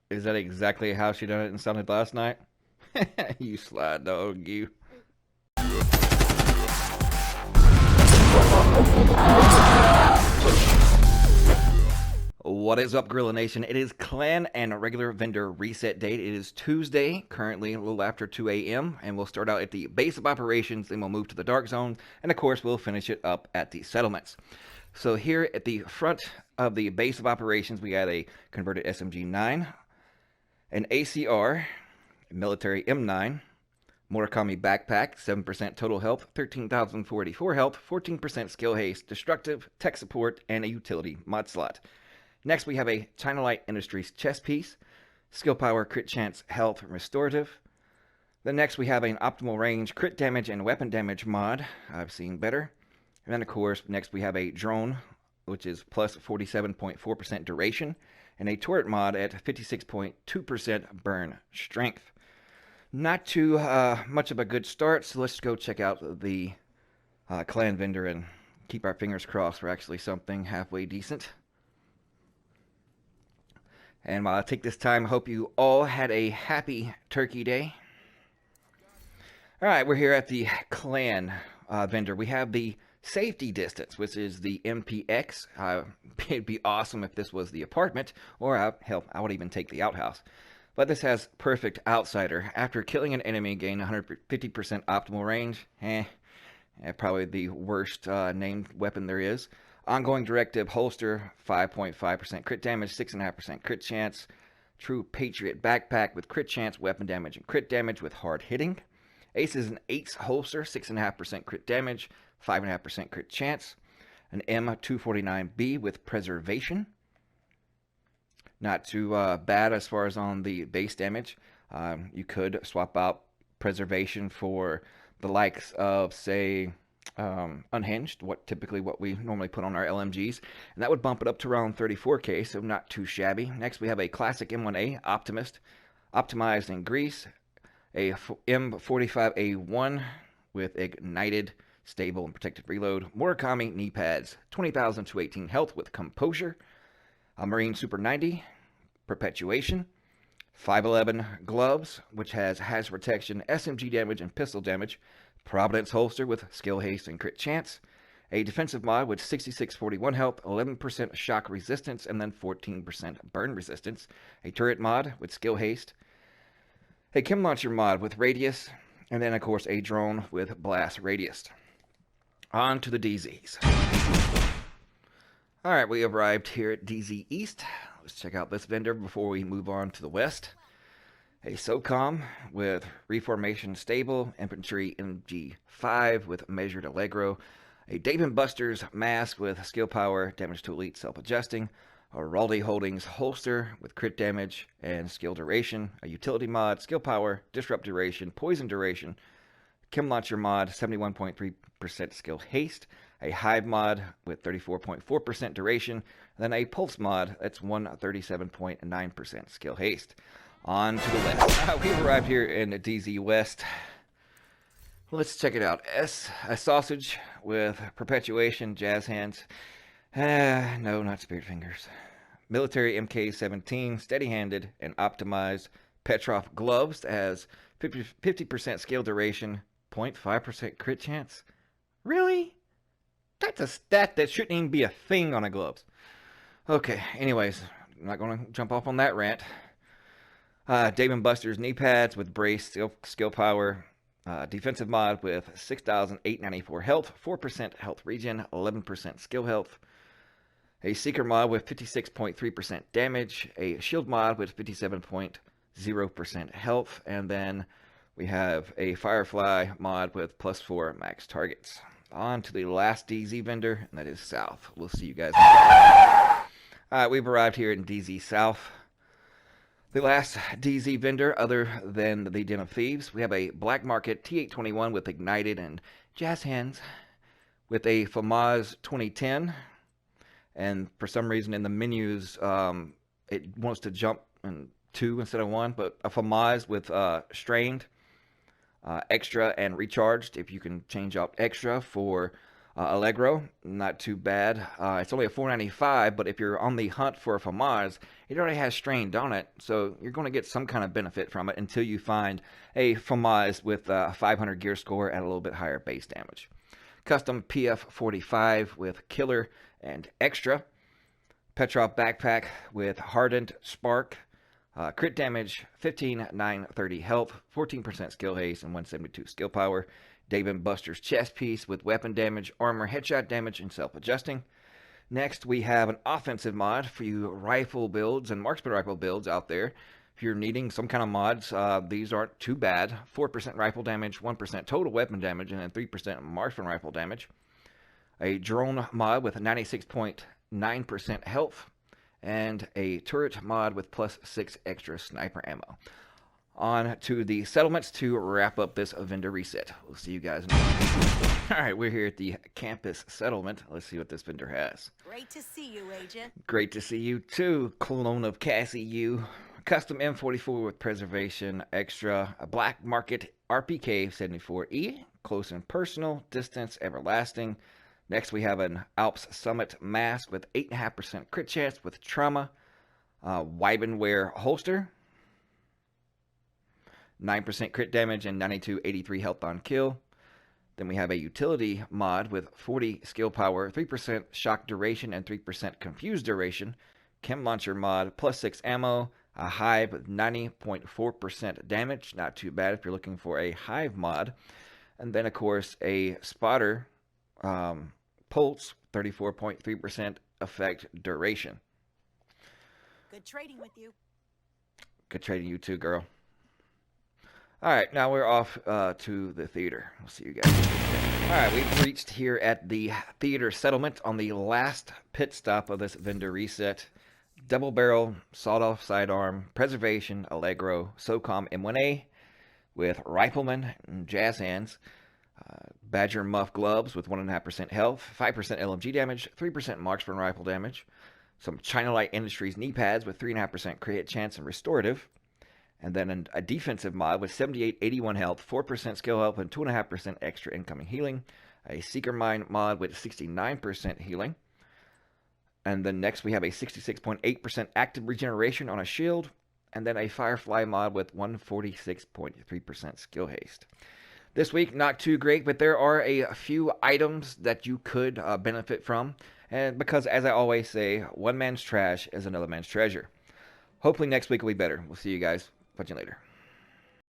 Is that exactly how she done it and sounded last night? You sly dog, you. What is up, Gorilla Nation? It is clan and regular vendor reset date. It is Tuesday, currently a little after 2 a.m., and we'll start out at the base of operations, then we'll move to the dark zone, and of course, we'll finish it up at the settlements. So here at the front of the base of operations, we got a converted SMG-9, an ACR, a military M9, Murakami backpack, 7% total health, 13,484 health, 14% skill haste, destructive, tech support, and a utility mod slot. Next, we have a China Light Industries chess piece, skill power, crit chance, health, restorative. Then next, we have an optimal range, crit damage, and weapon damage mod. I've seen better. And then, of course, next we have a drone, which is plus 47.4% duration, and a turret mod at 56.2% burn strength. Not too much of a good start, so let's go check out the clan vendor and keep our fingers crossed for actually something halfway decent. And while I take this time, I hope you all had a happy Turkey Day. Alright, we're here at the clan vendor. We have the safety distance, which is the MPX. It'd be awesome if this was the apartment, or hell, I would even take the outhouse. But this has perfect outsider. After killing an enemy, gain 150% optimal range. Probably the worst named weapon there is. Ongoing directive holster, 5.5% crit damage, 6.5% crit chance. True Patriot backpack with crit chance, weapon damage, and crit damage with hard hitting. Ace is an Ace holster, 6.5% crit damage, 5.5% crit chance. An M249B with preservation. Not too bad as far as on the base damage. You could swap out preservation for the likes of, say, unhinged, typically what we normally put on our LMGs, and that would bump it up to around 34k, so not too shabby. Next, we have a classic M1A Optimist, optimized in grease, a M45A1 with ignited, stable, and protected reload, Murakami knee pads, 20,218 health with composure, a Marine Super 90, perpetuation, 511 gloves, which has hazard protection, SMG damage, and pistol damage, Providence holster with skill haste and crit chance, a defensive mod with 6641 health, 11% shock resistance, and then 14% burn resistance, a turret mod with skill haste, a chem launcher mod with radius, and then of course a drone with blast radius. On to the DZs. Alright, we arrived here at DZ East. Let's check out this vendor before we move on to the west. A SOCOM with Reformation Stable, Infantry MG5 with Measured Allegro, a Dave & Buster's mask with Skill Power, Damage to Elite, Self-Adjusting, a Raldi Holdings holster with Crit Damage and Skill Duration, a Utility mod, Skill Power, Disrupt Duration, Poison Duration, Chem Launcher mod, 71.3% Skill Haste, a Hive mod with 34.4% Duration, and then a Pulse mod that's 137.9% Skill Haste. On to the west. We've arrived here in DZ West. Let's check it out. A sausage with perpetuation, jazz hands. No, not spirit fingers. Military MK17, steady-handed and optimized. Petrov gloves has 50% skill duration, 0.5% crit chance. Really? That's a stat that shouldn't even be a thing on a gloves. Okay, anyways, I'm not going to jump off on that rant. Dave & Buster's knee pads with brace, skill power, defensive mod with 6,894 health, 4% health regen, 11% skill health, a seeker mod with 56.3% damage, a shield mod with 57.0% health, and then we have a firefly mod with +4 max targets. On to the last DZ vendor, and that is South. We'll see you guys. Alright, we've arrived here in DZ South. The last DZ vendor, other than the Den of Thieves, we have a Black Market T821 with Ignited and Jazz Hands, with a FAMAS 2010, and for some reason in the menus, it wants to jump in 2 instead of 1, but a FAMAS with Strained, Extra, and Recharged, if you can change out Extra for Allegro, not too bad. It's only a 4.95, but if you're on the hunt for a FAMAS, it already has strained on it, so you're going to get some kind of benefit from it until you find a FAMAS with a 500 gear score at a little bit higher base damage. Custom PF45 with Killer and Extra. Petrov Backpack with Hardened Spark. Crit damage, 15, 9, 30 health, 14% skill haste, and 172 skill power. Dave & Buster's chest piece with weapon damage, armor, headshot damage, and self-adjusting. Next, we have an offensive mod for you rifle builds and marksman rifle builds out there. If you're needing some kind of mods, these aren't too bad. 4% rifle damage, 1% total weapon damage, and then 3% marksman rifle damage. A drone mod with 96.9% health, and a turret mod with plus 6 extra sniper ammo. On to the settlements to wrap up this vendor reset. We'll see you guys next. All right, we're here at the campus settlement. Let's see what this vendor has. Great to see you, Agent. Great to see you too, clone of Cassie U. Custom M44 with preservation extra. A black market RPK 74E. Close and personal. Distance everlasting. Next we have an Alps Summit mask with 8.5% crit chance with trauma. Weibenwear holster. 9% crit damage and 92-83 health on kill. Then we have a utility mod with 40 skill power, 3% shock duration, and 3% confused duration. Chem launcher mod, plus 6 ammo. A hive with 90.4% damage. Not too bad if you're looking for a hive mod. And then, of course, a spotter pulse, 34.3% effect duration. Good trading with you. Good trading you too, girl. Alright, now we're off to the theater. We'll see you guys. Alright, we've reached here at the theater settlement on the last pit stop of this vendor reset. Double barrel, sawed-off sidearm, preservation, Allegro, SOCOM M1A with rifleman and jazz hands. Badger muff gloves with 1.5% health, 5% LMG damage, 3% marksman rifle damage. Some China Light Industries knee pads with 3.5% crit chance and restorative. And then a defensive mod with 78, 81 health, 4% skill health, and 2.5% extra incoming healing. A Seeker Mine mod with 69% healing. And then next we have a 66.8% active regeneration on a shield. And then a Firefly mod with 146.3% skill haste. This week, not too great, but there are a few items that you could benefit from. And because, as I always say, one man's trash is another man's treasure. Hopefully next week will be better. We'll see you guys. Catch you later.